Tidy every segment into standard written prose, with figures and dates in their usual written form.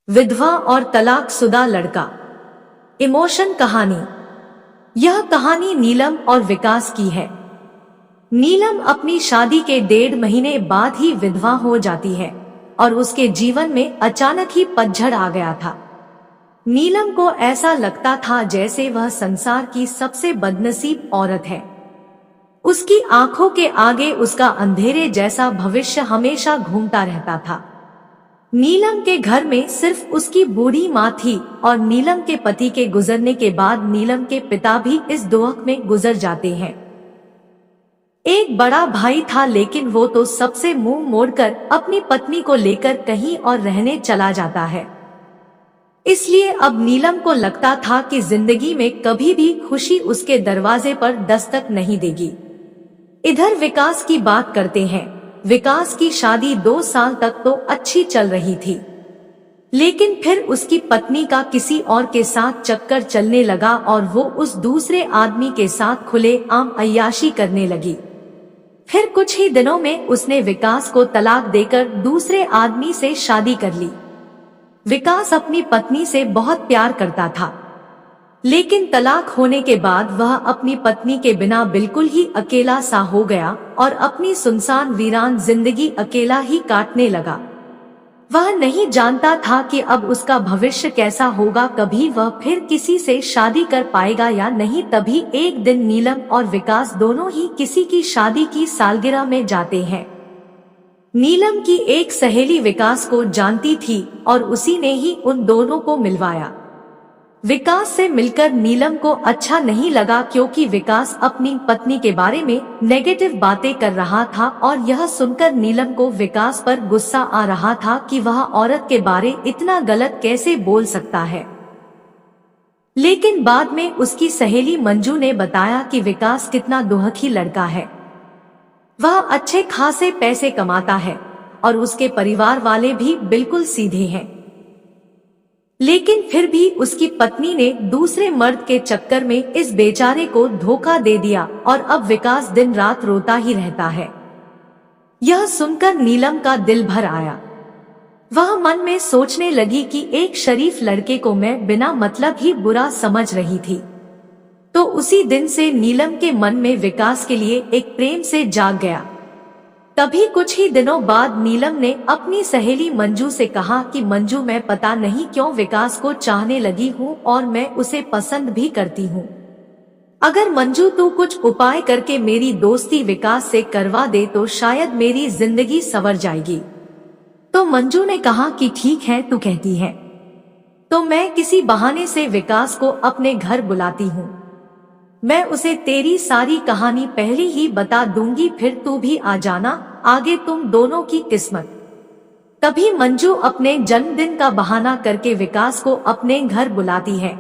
विधवा और तलाकशुदा लड़का। इमोशन कहानी। यह कहानी नीलम और विकास की है। नीलम अपनी शादी के 1.5 महीने बाद ही विधवा हो जाती है और उसके जीवन में अचानक ही पतझड़ आ गया था। नीलम को ऐसा लगता था जैसे वह संसार की सबसे बदनसीब औरत है। उसकी आंखों के आगे उसका अंधेरे जैसा भविष्य हमेशा घूमता रहता था। नीलम के घर में सिर्फ उसकी बूढ़ी माँ थी और नीलम के पति के गुजरने के बाद नीलम के पिता भी इस दोहक में गुजर जाते हैं। एक बड़ा भाई था लेकिन वो तो सबसे मुंह मोड़कर अपनी पत्नी को लेकर कहीं और रहने चला जाता है। इसलिए अब नीलम को लगता था कि जिंदगी में कभी भी खुशी उसके दरवाजे पर दस्तक नहीं देगी। इधर विकास की बात करते हैं। विकास की शादी 2 साल तक तो अच्छी चल रही थी, लेकिन फिर उसकी पत्नी का किसी और के साथ चक्कर चलने लगा और वो उस दूसरे आदमी के साथ खुलेआम अय्याशी करने लगी। फिर कुछ ही दिनों में उसने विकास को तलाक देकर दूसरे आदमी से शादी कर ली। विकास अपनी पत्नी से बहुत प्यार करता था, लेकिन तलाक होने के बाद वह अपनी पत्नी के बिना बिल्कुल ही अकेला सा हो गया और अपनी सुनसान वीरान जिंदगी अकेला ही काटने लगा। वह नहीं जानता था कि अब उसका भविष्य कैसा होगा, कभी वह फिर किसी से शादी कर पाएगा या नहीं। तभी एक दिन नीलम और विकास दोनों ही किसी की शादी की सालगिरह में जाते हैं। नीलम की एक सहेली विकास को जानती थी और उसी ने ही उन दोनों को मिलवाया। विकास से मिलकर नीलम को अच्छा नहीं लगा क्योंकि विकास अपनी पत्नी के बारे में नेगेटिव बातें कर रहा था और यह सुनकर नीलम को विकास पर गुस्सा आ रहा था कि वह औरत के बारे इतना गलत कैसे बोल सकता है। लेकिन बाद में उसकी सहेली मंजू ने बताया कि विकास कितना दुखी लड़का है। वह अच्छे खासे पैसे कमाता है और उसके परिवार वाले भी बिल्कुल सीधे हैं, लेकिन फिर भी उसकी पत्नी ने दूसरे मर्द के चक्कर में इस बेचारे को धोखा दे दिया और अब विकास दिन रात रोता ही रहता है। यह सुनकर नीलम का दिल भर आया। वह मन में सोचने लगी कि एक शरीफ लड़के को मैं बिना मतलब ही बुरा समझ रही थी। तो उसी दिन से नीलम के मन में विकास के लिए एक प्रेम से जाग गया। तभी कुछ ही दिनों बाद नीलम ने अपनी सहेली मंजू से कहा कि मंजू, मैं पता नहीं क्यों विकास को चाहने लगी हूँ और मैं उसे पसंद भी करती हूँ। अगर मंजू तू कुछ उपाय करके मेरी दोस्ती विकास से करवा दे तो शायद मेरी जिंदगी संवर जाएगी। तो मंजू ने कहा कि ठीक है, तू कहती है तो मैं किसी बहाने से विकास को अपने घर बुलाती हूँ। मैं उसे तेरी सारी कहानी पहले ही बता दूंगी, फिर तू भी आ जाना, आगे तुम दोनों की किस्मत। तभी मंजू अपने जन्मदिन का बहाना करके विकास को अपने घर बुलाती है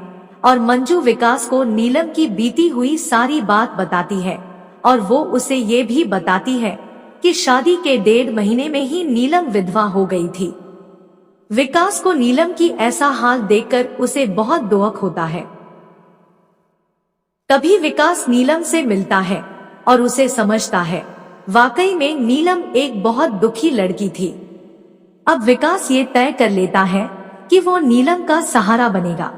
और मंजू विकास को नीलम की बीती हुई सारी बात बताती है और वो उसे ये भी बताती है कि शादी के 1.5 महीने में ही नीलम विधवा हो गई थी। विकास को नीलम की ऐसा हाल देखकर उसे बहुत दुख होता है। तभी विकास नीलम से मिलता है और उसे समझता है वाकई में नीलम एक बहुत दुखी लड़की थी। अब विकास ये तय कर लेता है कि वो नीलम का सहारा बनेगा।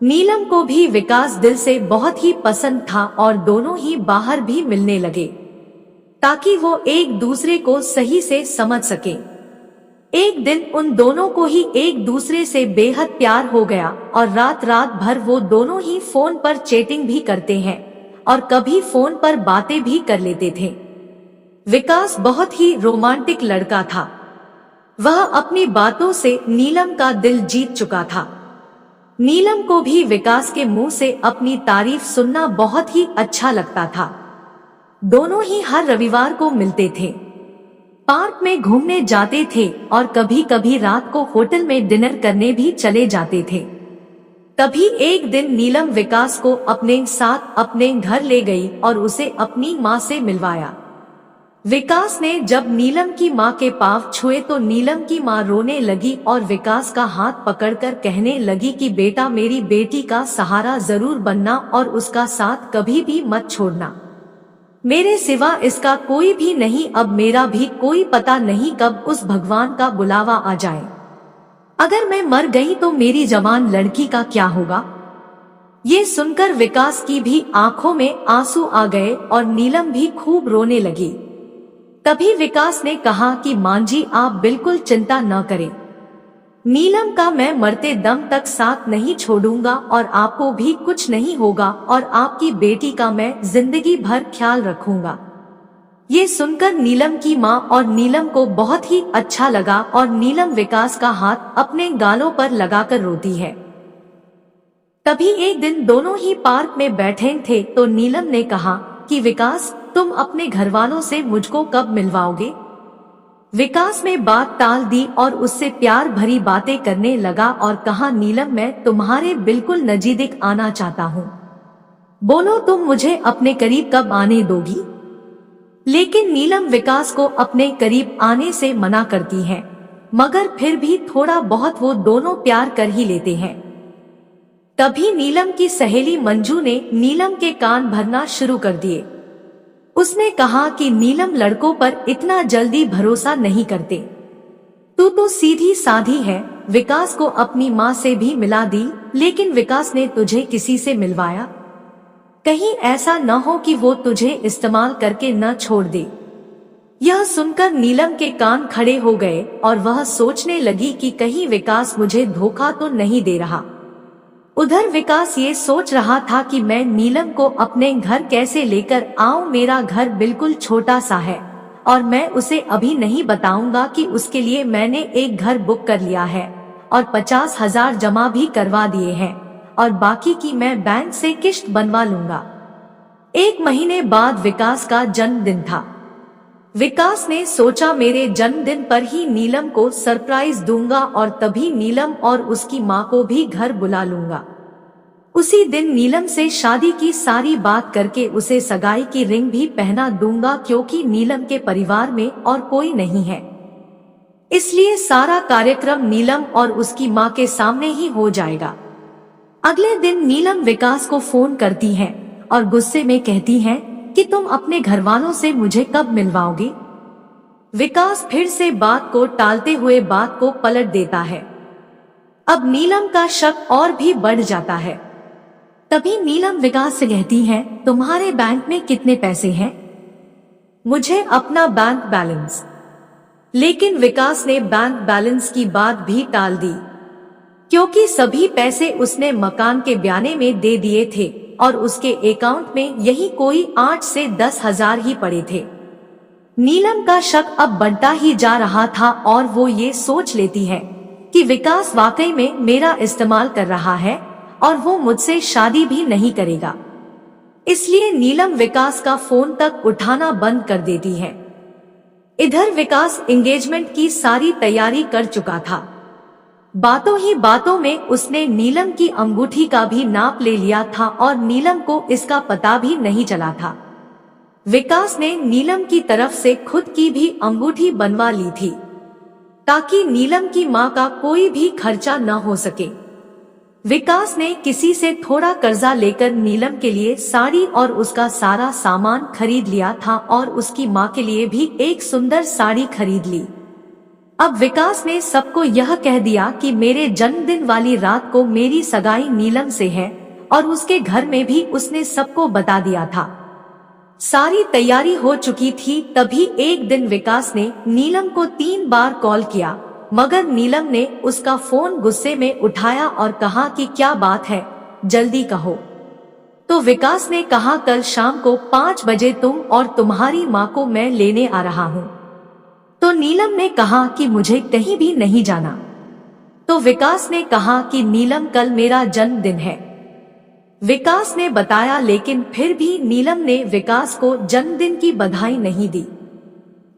नीलम को भी विकास दिल से बहुत ही पसंद था और दोनों ही बाहर भी मिलने लगे ताकि वो एक दूसरे को सही से समझ सके। एक दिन उन दोनों को ही एक दूसरे से बेहद प्यार हो गया और रात रात भर वो दोनों ही फोन पर चैटिंग भी करते हैं और कभी फोन पर बातें भी कर लेते थे। विकास बहुत ही रोमांटिक लड़का था। वह अपनी बातों से नीलम का दिल जीत चुका था। नीलम को भी विकास के मुंह से अपनी तारीफ सुनना बहुत ही अच्छा लगता था। दोनों ही हर रविवार को मिलते थे, पार्क में घूमने जाते थे और कभी कभी रात को होटल में डिनर करने भी चले जाते थे। तभी एक दिन नीलम विकास को अपने साथ अपने घर ले गई और उसे अपनी माँ से मिलवाया। विकास ने जब नीलम की माँ के पाँव छुए तो नीलम की माँ रोने लगी और विकास का हाथ पकड़कर कहने लगी कि बेटा, मेरी बेटी का सहारा जरूर बनना और उसका साथ कभी भी मत छोड़ना। मेरे सिवा इसका कोई भी नहीं, अब मेरा भी कोई पता नहीं कब उस भगवान का बुलावा आ जाए। अगर मैं मर गई तो मेरी जवान लड़की का क्या होगा? ये सुनकर विकास की भी आंखों में आंसू आ गए और नीलम भी खूब रोने लगी। तभी विकास ने कहा कि मां जी, आप बिल्कुल चिंता न करें। नीलम का मैं मरते दम तक साथ नहीं छोड़ूंगा और आपको भी कुछ नहीं होगा और आपकी बेटी का मैं जिंदगी भर ख्याल रखूंगा। ये सुनकर नीलम की मां और नीलम को बहुत ही अच्छा लगा और नीलम विकास का हाथ अपने गालों पर लगाकर रोती है। तभी एक दिन दोनों ही पार्क में बैठे थे तो नीलम ने कहा कि विकास, तुम अपने घरवालों से मुझको कब मिलवाओगे? विकास ने बात टाल दी और उससे प्यार भरी बातें करने लगा और कहा, नीलम, मैं तुम्हारे बिल्कुल नजदीक आना चाहता हूँ। बोलो तुम मुझे अपने करीब कब आने दोगी? लेकिन नीलम विकास को अपने करीब आने से मना करती है, मगर फिर भी थोड़ा बहुत वो दोनों प्यार कर ही लेते हैं। तभी नीलम की सहेली मंजू ने नीलम के कान भरना शुरू कर दिए। उसने कहा कि नीलम लड़कों पर इतना जल्दी भरोसा नहीं करते। तू तो सीधी साधी है। विकास को अपनी माँ से भी मिला दी, लेकिन विकास ने तुझे किसी से मिलवाया? कहीं ऐसा न हो कि वो तुझे इस्तेमाल करके न छोड़ दे। यह सुनकर नीलम के कान खड़े हो गए और वह सोचने लगी कि कहीं विकास मुझे धोखा तो नहीं दे रहा। उधर विकास ये सोच रहा था कि मैं नीलम को अपने घर कैसे लेकर आऊं। मेरा घर बिल्कुल छोटा सा है और मैं उसे अभी नहीं बताऊंगा कि उसके लिए मैंने एक घर बुक कर लिया है और 50,000 जमा भी करवा दिए हैं और बाकी की मैं बैंक से किश्त बनवा लूंगा। 1 महीने बाद विकास का जन्मदिन था। विकास ने सोचा मेरे जन्मदिन पर ही नीलम को सरप्राइज दूंगा और तभी नीलम और उसकी माँ को भी घर बुला लूंगा। उसी दिन नीलम से शादी की सारी बात करके उसे सगाई की रिंग भी पहना दूंगा, क्योंकि नीलम के परिवार में और कोई नहीं है, इसलिए सारा कार्यक्रम नीलम और उसकी माँ के सामने ही हो जाएगा। अगले दिन नीलम विकास को फोन करती है और गुस्से में कहती है कि तुम अपने घरवालों से मुझे कब मिलवाओगे? विकास फिर से बात को टालते हुए बात को पलट देता है। अब नीलम का शक और भी बढ़ जाता है। तभी नीलम विकास से कहती है, तुम्हारे बैंक में कितने पैसे हैं? मुझे अपना बैंक बैलेंस। लेकिन विकास ने बैंक बैलेंस की बात भी टाल दी, क्योंकि सभी पैसे उसने मकान के ब्याने में दे दिए थे और उसके अकाउंट में यही कोई 8 से 10 हजार ही पड़े थे। नीलम का शक अब बढ़ता ही जा रहा था और वो ये सोच लेती है कि विकास वाकई में मेरा इस्तेमाल कर रहा है और वो मुझसे शादी भी नहीं करेगा। इसलिए नीलम विकास का फोन तक उठाना बंद कर देती है। इधर विकास एंगेजमेंट की सारी तैयारी कर चुका था। बातों ही बातों में उसने नीलम की अंगूठी का भी नाप ले लिया था और नीलम को इसका पता भी नहीं चला था। विकास ने नीलम की तरफ से खुद की भी अंगूठी बनवा ली थी, ताकि नीलम की मां का कोई भी खर्चा न हो सके। विकास ने किसी से थोड़ा कर्जा लेकर नीलम के लिए साड़ी और उसका सारा सामान खरीद लिया था और उसकी मां के लिए भी एक सुंदर साड़ी खरीद ली। अब विकास ने सबको यह कह दिया कि मेरे जन्मदिन वाली रात को मेरी सगाई नीलम से है और उसके घर में भी उसने सबको बता दिया था। सारी तैयारी हो चुकी थी। तभी एक दिन विकास ने नीलम को 3 बार कॉल किया, मगर नीलम ने उसका फोन गुस्से में उठाया और कहा कि क्या बात है, जल्दी कहो। तो विकास ने कहा, कल शाम को 5 बजे तुम और तुम्हारी माँ को मैं लेने आ रहा हूँ। तो नीलम ने कहा कि मुझे कहीं भी नहीं जाना। तो विकास ने कहा कि नीलम, कल मेरा जन्मदिन है। विकास ने बताया, लेकिन फिर भी नीलम ने विकास को जन्मदिन की बधाई नहीं दी।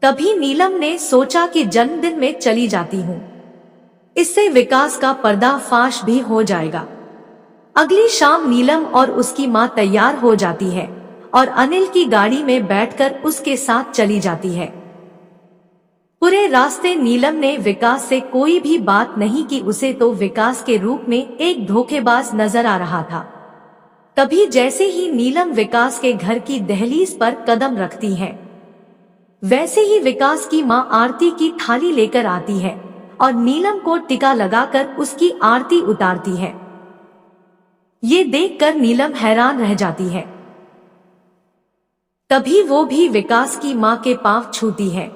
तभी नीलम ने सोचा कि जन्मदिन में चली जाती हूँ, इससे विकास का पर्दाफाश भी हो जाएगा। अगली शाम नीलम और उसकी माँ तैयार हो जाती है और अनिल की गाड़ी में बैठकर उसके साथ चली जाती है। पूरे रास्ते नीलम ने विकास से कोई भी बात नहीं की। उसे तो विकास के रूप में एक धोखेबाज नजर आ रहा था। तभी जैसे ही नीलम विकास के घर की दहलीज पर कदम रखती है, वैसे ही विकास की माँ आरती की थाली लेकर आती है और नीलम को टीका लगाकर उसकी आरती उतारती है। ये देखकर नीलम हैरान रह जाती है। तभी वो भी विकास की माँ के पांव छूती है।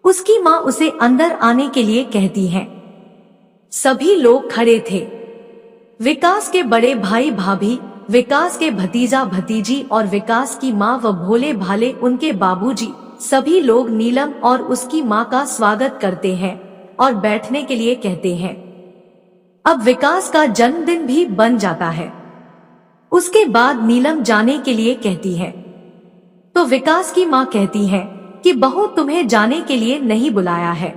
उसकी माँ उसे अंदर आने के लिए कहती है। सभी लोग खड़े थे। विकास के बड़े भाई भाभी, विकास के भतीजा भतीजी और विकास की माँ व भोले भाले उनके बाबूजी, सभी लोग नीलम और उसकी माँ का स्वागत करते हैं और बैठने के लिए कहते हैं। अब विकास का जन्मदिन भी बन जाता है। उसके बाद नीलम जाने के लिए कहती है तो विकास की माँ कहती है कि बहू तुम्हें जाने के लिए नहीं बुलाया है,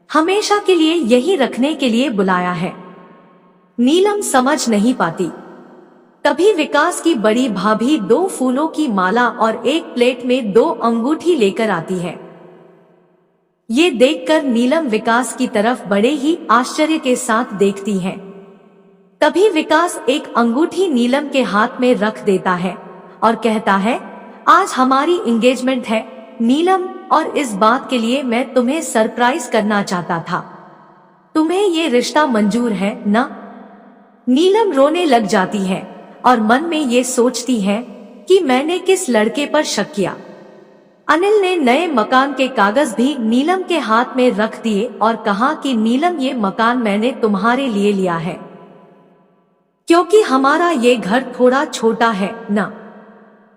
हमेशा के लिए यही रखने के लिए बुलाया है। नीलम समझ नहीं पाती। तभी विकास की बड़ी भाभी 2 फूलों की माला और एक प्लेट में 2 अंगूठी लेकर आती है। ये देखकर नीलम विकास की तरफ बड़े ही आश्चर्य के साथ देखती है। तभी विकास एक अंगूठी नीलम के हाथ में रख देता है और कहता है, आज हमारी एंगेजमेंट है नीलम, और इस बात के लिए मैं तुम्हें सरप्राइज करना चाहता था। तुम्हें ये रिश्ता मंजूर है ना? नीलम रोने लग जाती है और मन में ये सोचती है कि मैंने किस लड़के पर शक किया। अनिल ने नए मकान के कागज भी नीलम के हाथ में रख दिए और कहा कि नीलम, ये मकान मैंने तुम्हारे लिए लिया है, क्योंकि हमारा ये घर थोड़ा छोटा है ना।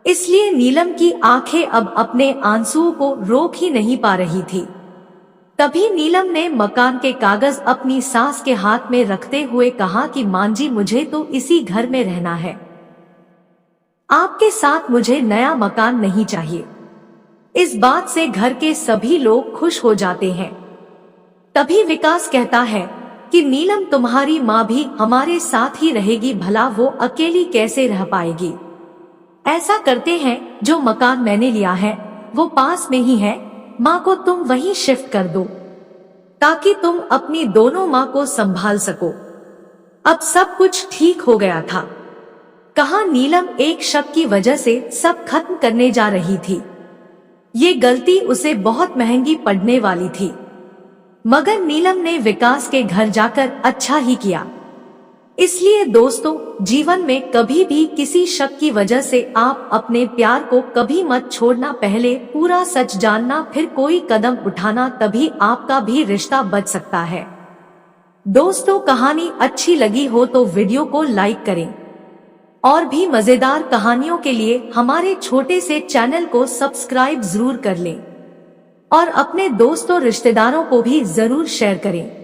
इसलिए नीलम की आंखें अब अपने आंसुओं को रोक ही नहीं पा रही थी। तभी नीलम ने मकान के कागज अपनी सास के हाथ में रखते हुए कहा कि मां जी, मुझे तो इसी घर में रहना है, आपके साथ मुझे नया मकान नहीं चाहिए। इस बात से घर के सभी लोग खुश हो जाते हैं। तभी विकास कहता है कि नीलम, तुम्हारी माँ भी हमारे साथ ही रहेगी, भला वो अकेली कैसे रह पाएगी। ऐसा करते हैं, जो मकान मैंने लिया है वो पास में ही है, माँ को तुम वहीं शिफ्ट कर दो ताकि तुम अपनी दोनों माँ को संभाल सको। अब सब कुछ ठीक हो गया था। कहा नीलम एक शक की वजह से सब खत्म करने जा रही थी। ये गलती उसे बहुत महंगी पड़ने वाली थी, मगर नीलम ने विकास के घर जाकर अच्छा ही किया। इसलिए दोस्तों, जीवन में कभी भी किसी शक की वजह से आप अपने प्यार को कभी मत छोड़ना। पहले पूरा सच जानना, फिर कोई कदम उठाना, तभी आपका भी रिश्ता बच सकता है। दोस्तों, कहानी अच्छी लगी हो तो वीडियो को लाइक करें और भी मजेदार कहानियों के लिए हमारे छोटे से चैनल को सब्सक्राइब जरूर कर लें और अपने दोस्तों रिश्तेदारों को भी जरूर शेयर करें।